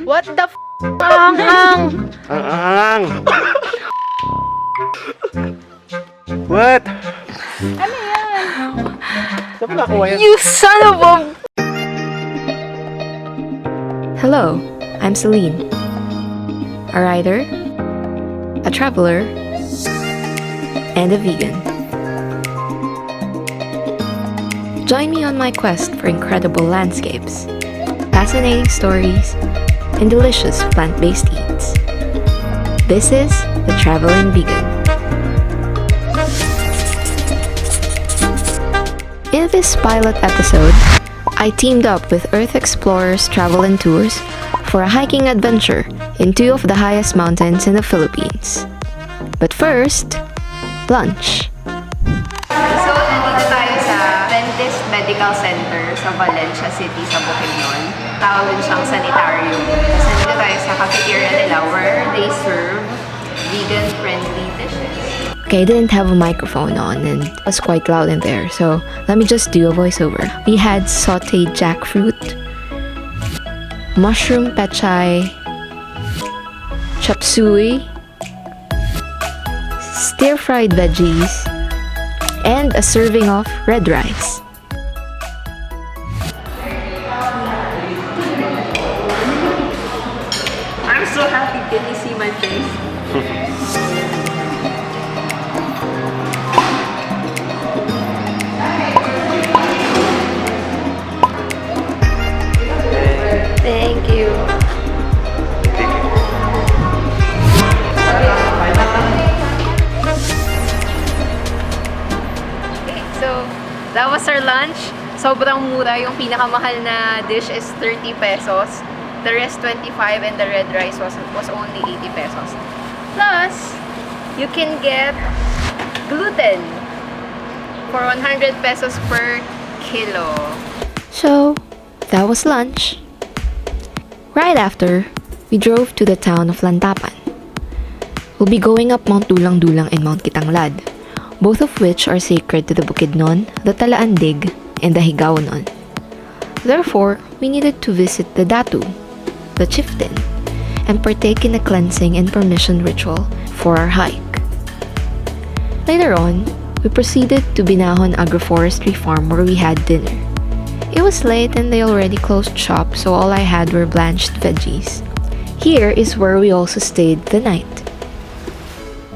What the f***? Ang. Ang. What? Ano yan? Saan mo nakuha yan? You son of a... Hello, I'm Celine. A writer, a traveler, and a vegan. Join me on my quest for incredible landscapes, fascinating stories, and delicious plant-based eats. This is The Traveling Vegan. In this pilot episode, I teamed up with Earth Explorers Travel and Tours for a hiking adventure in two of the highest mountains in the Philippines. But first, lunch. So, nandito tayo sa Adventist Medical Center sa Valencia City sa Bukidnon. Tawag din siyang sanitarium. Kasi nandito tayo sa cafeteria nila where they serve vegan-friendly dishes. Okay, I didn't have a microphone on and it was quite loud in there, so let me just do a voiceover. We had sauteed jackfruit, mushroom pechay, chop suey, stir-fried veggies, and a serving of red rice. I'm so happy. Can you see my face? Thank you. Okay, so that was our lunch. Sobrang mura. Yung pinakamahal na dish is 30 pesos. The rest 25 and the red rice was only 80 pesos. Plus, you can get gluten for 100 pesos per kilo. So, that was lunch. Right after, we drove to the town of Lantapan. We'll be going up Mount Dulang-Dulang and Mount Kitanglad, both of which are sacred to the Bukidnon, the Talaandig, and the Higaonon. Therefore, we needed to visit the Datu, the chieftain, and partake in a cleansing and permission ritual for our hike. Later on, we proceeded to Binahon Agroforestry Farm where we had dinner. It was late and they already closed shop, so all I had were blanched veggies. Here is where we also stayed the night.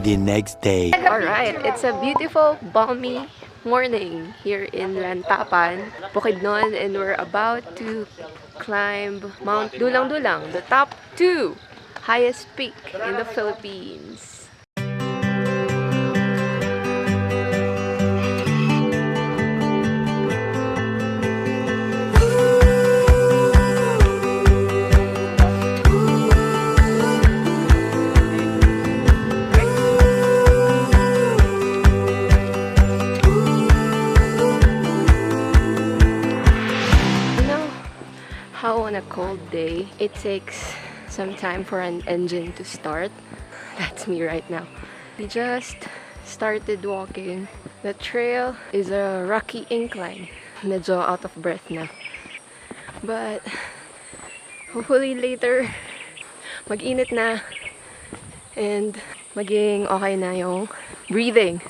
The next day. Alright, it's a beautiful, balmy morning here in Lantapan, Bukidnon, and we're about to climb Mount Dulang-Dulang, the top 2 highest peak in the Philippines. How on a cold day, it takes some time for an engine to start. That's me right now. We just started walking. The trail is a rocky incline. Medyo out of breath na. But hopefully later, mag-init na and maging okay na yung breathing.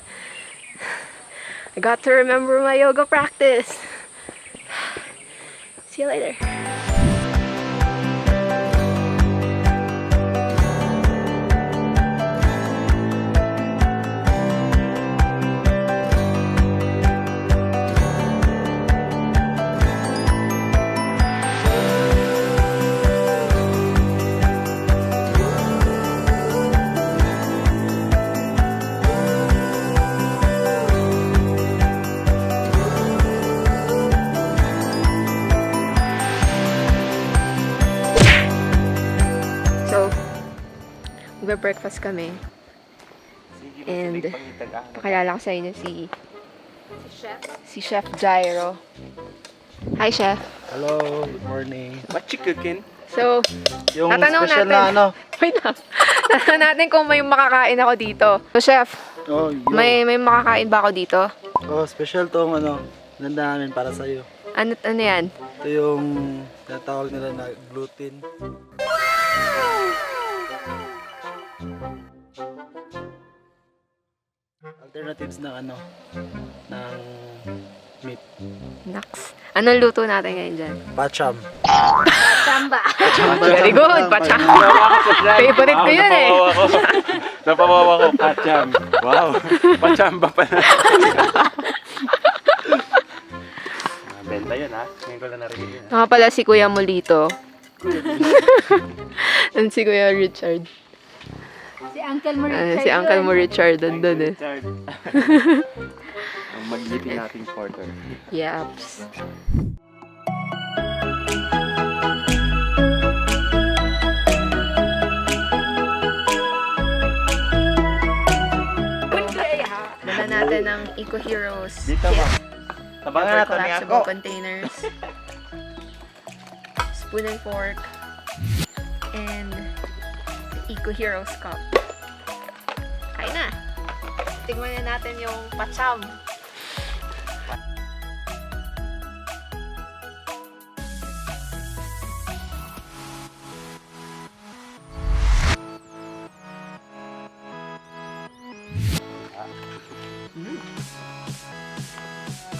I got to remember my yoga practice. See you later. Magbe-breakfast kami. And pakilala ko sa inyo si Chef Jairo. Hi, Chef. Hello, good morning. What you cooking? So, Yung tatanong special natin. na ano? Wait lang. Tatanong natin kung may makakain ako dito. So, Chef, Oh, yo. may makakain ba ako dito? Oh, special tong ano, nanda namin para sa'yo. Ano yan? Ito yung tinatawag nila na gluten. Alternatives ng ng meat. Naks. Anong luto natin ngayon dyan? Pacham. Chamba. Very good, pachamba. Favorite ko yun eh. Napawawa ko. Pacham. Wow. Pachamba pala. Benta yun ha. Ngayon ko lang narinig yun. Nga pala si Kuya Molito. And si Kuya Richard. Si Uncle mo Richard. Si Uncle mo Richard, andun eh. Richard. Ang maglitin nating porter. Yaps. Dala natin ang Eco Heroes Dito kit. ba? Tabangan Rubber natin niya ako. collapsible containers. Spoon and fork. And Eco Heroes cup. Kain na! Tingnan na natin yung pacham.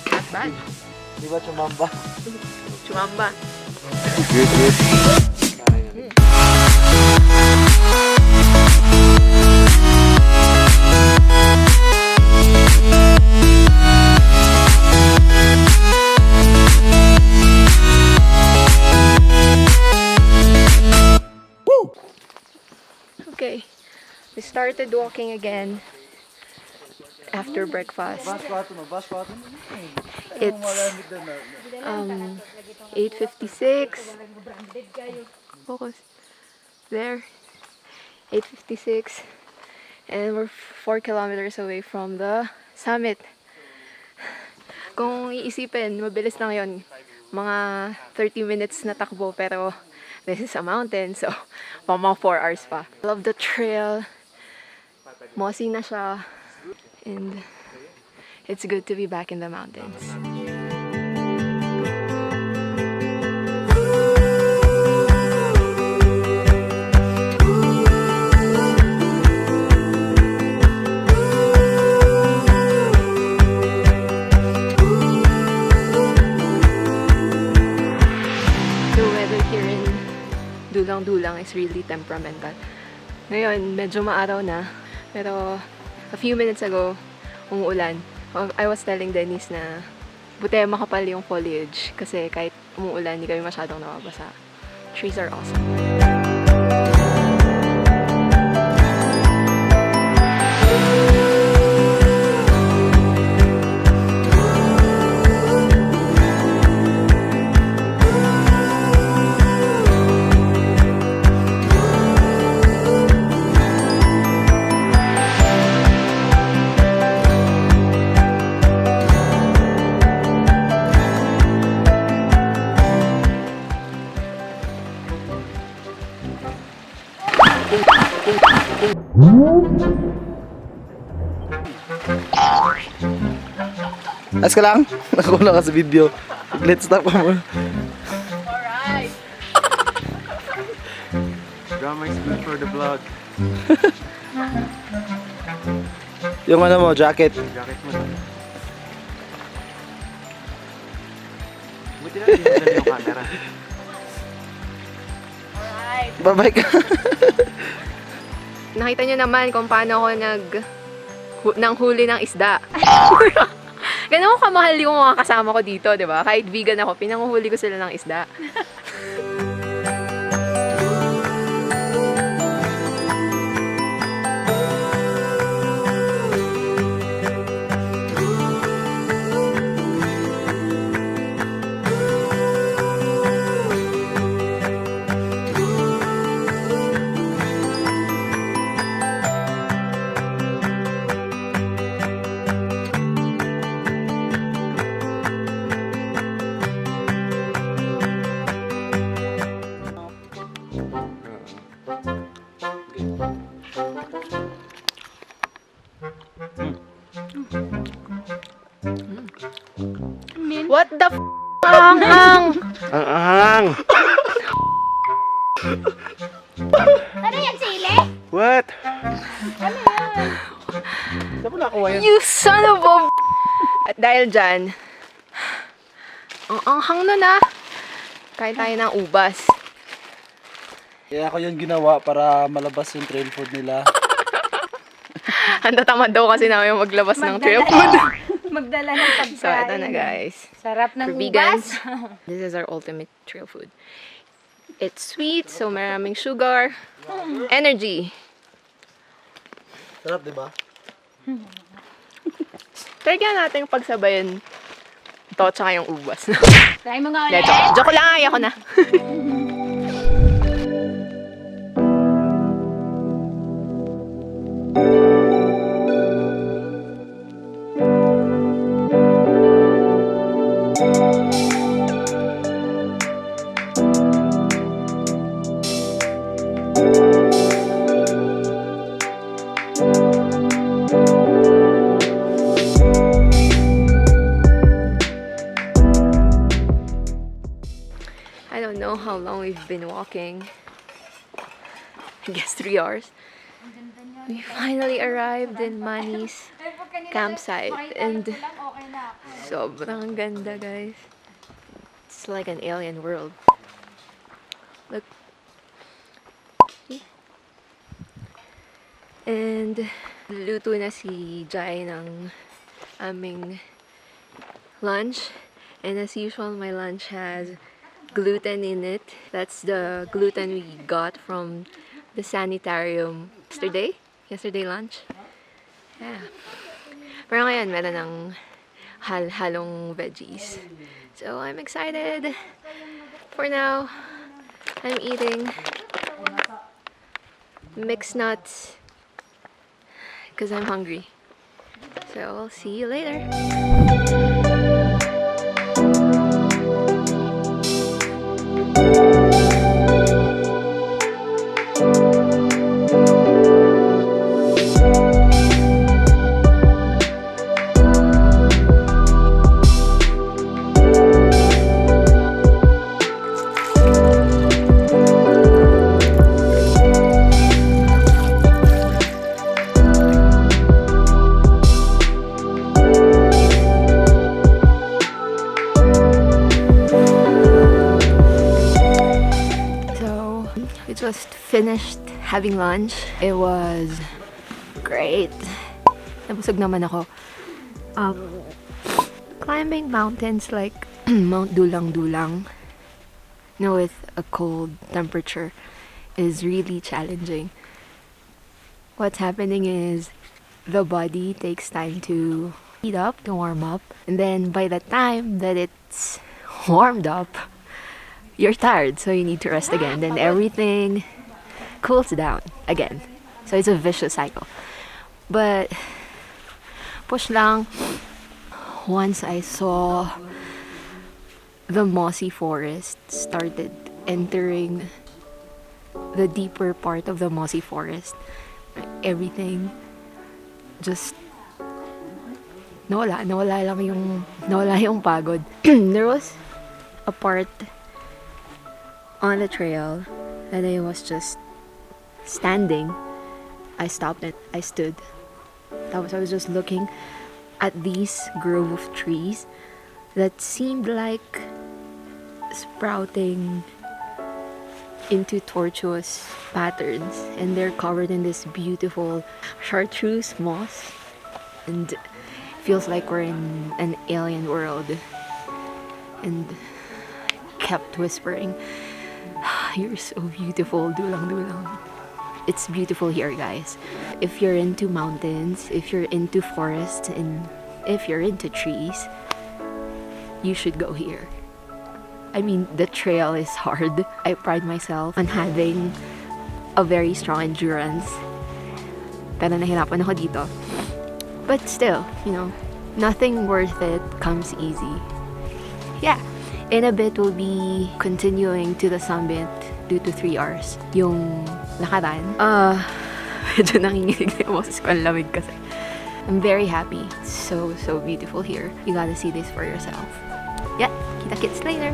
Not bad. Di ba chumamba? Chumamba. Good, good. Okay. We started walking again after breakfast. It's 8:56. Focus. There. 8:56. And we're 4 kilometers away from the summit. Kung iisipin, mabilis lang yon. Mga 30 minutes na takbo, pero this is a mountain, so mga 4 hours pa. Love the trail. Mossy na siya. And it's good to be back in the mountains. The weather here in Dulang-Dulang is really temperamental. Ngayon, medyo maaraw na. Pero a few minutes ago, umuulan. I was telling Denise na buti makapal yung foliage kasi kahit umuulan, hindi kami masyadong nababasa. Trees are awesome. As ka lang? Nakuha ka sa video. Let's stop ka mo. Drama is good for the vlog. Yung mo, jacket. Jacket mo na. Buti na hindi mo dala yung camera. Bye-bye ka. Nakita nyo naman kung paano ako nang huli ng isda. Ganun ko kamahal yung mga kasama ko dito, di ba? Kahit vegan ako, pinanguhuli ko sila ng isda. anghang! Ang ahang! Ano yan, sili? What? Saan mo nakuha yan? You son of a... At dahil dyan, ang anghang nun ah. Kain tayo ng ubas. Kaya ako yung ginawa para malabas yung trail food nila. Ang tatamad daw kasi namin maglabas ng trail food. Magdala ng pagkain. So, ito na guys. Sarap ng For ubas. vegans, this is our ultimate trail food. It's sweet, so maraming sugar. Energy. Sarap, di ba? Try kaya natin pagsabayan ito tsaka yung ubas. Try mo nga ulit. Joke lang, ayoko na. I don't know how long we've been walking. I guess 3 hours. We finally arrived in Mani's campsite and sobrang ganda guys. It's like an alien world. Look. And luto na si Jai ng aming lunch. And as usual, my lunch has gluten in it. That's the gluten we got from the sanitarium yesterday lunch. Yeah. Pero ngayon, meron ng halong veggies. So, I'm excited. For now, I'm eating mixed nuts because I'm hungry. So, I'll see you later. Just finished having lunch. It was great. Nabusog naman ako. Climbing mountains like Mount Dulang with a cold temperature is really challenging. What's happening is the body takes time to heat up, to warm up, and then by the time that it's warmed up, you're tired, so you need to rest again. Then everything cools down again. So it's a vicious cycle. But push lang. Once I saw the mossy forest started entering the deeper part of the mossy forest, everything just nawala yung pagod. There was a part on the trail and I was just standing. I stopped it. I stood. I was just looking at these grove of trees that seemed like sprouting into tortuous patterns, and they're covered in this beautiful chartreuse moss, and it feels like we're in an alien world. And I kept whispering, "You're so beautiful, dulang." It's beautiful here, guys. If you're into mountains, if you're into forests, and if you're into trees, you should go here. I mean, the trail is hard. I pride myself on having a very strong endurance. Pero nahirapan ako dito. But still, nothing worth it comes easy. Yeah. In a bit, we'll be continuing to the summit 2 to 3 hours. Yung lakaran. Medyo nanginginig na yung boses ko. Ang lamig kasi. I'm very happy. So beautiful here. You gotta see this for yourself. Yeah, keep Kita-kits later!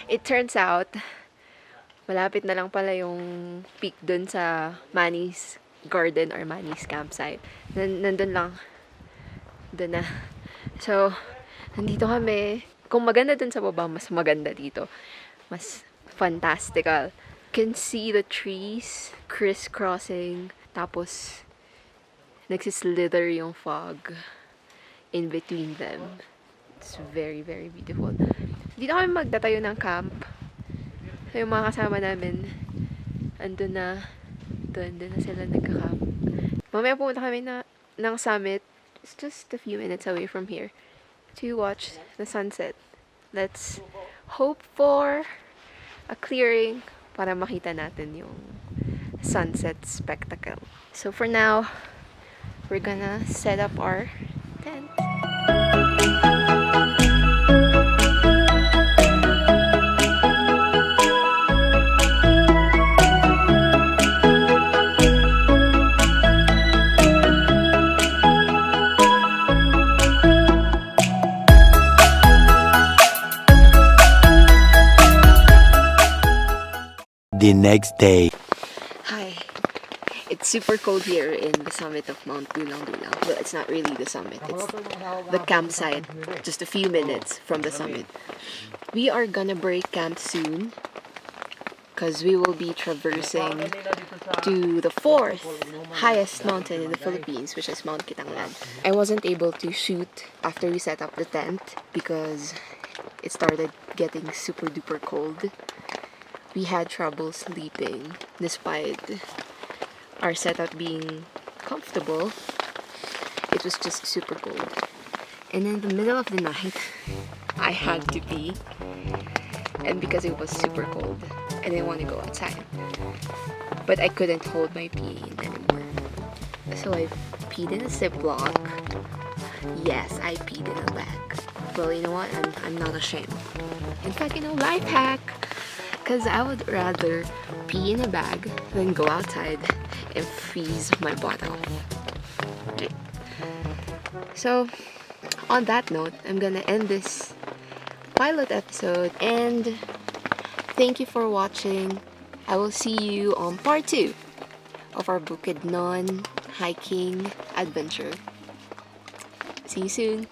It turns out, malapit na lang pala yung peak dun sa Manny's Garden or Manny's Campsite. Nandun lang. Dun na. So, nandito kami. Kung maganda dun sa baba, mas maganda dito. Mas fantastical. You can see the trees crisscrossing. Tapos, nagsislither yung fog in between them. It's very, very beautiful. Dito kami magtatayo ng camp. So, yung mga kasama namin, andun na. Doon na sila nagka-camp. Mamaya pumunta kami ng summit. It's just a few minutes away from here. To watch the sunset. Let's hope for a clearing para makita natin yung sunset spectacle. So for now, we're gonna set up our tent. The next day. Hi. It's super cold here in the summit of Mount Dulang Dulang. Well, it's not really the summit. It's the campsite, just a few minutes from the summit. We are gonna break camp soon because we will be traversing to the fourth highest mountain in the Philippines, which is Mount Kitanglad. I wasn't able to shoot after we set up the tent because it started getting super duper cold. We had trouble sleeping despite our setup being comfortable. It was just super cold. And in the middle of the night, I had to pee. And because it was super cold, I didn't want to go outside. But I couldn't hold my pee in anymore. So I peed in a Ziploc. Yes, I peed in a bag. Well, you know what? I'm not ashamed. In fact, life hack. Because I would rather pee in a bag than go outside and freeze my butt off. Right. So, on that note, I'm gonna end this pilot episode and thank you for watching. I will see you on part 2 of our Bukidnon hiking adventure. See you soon.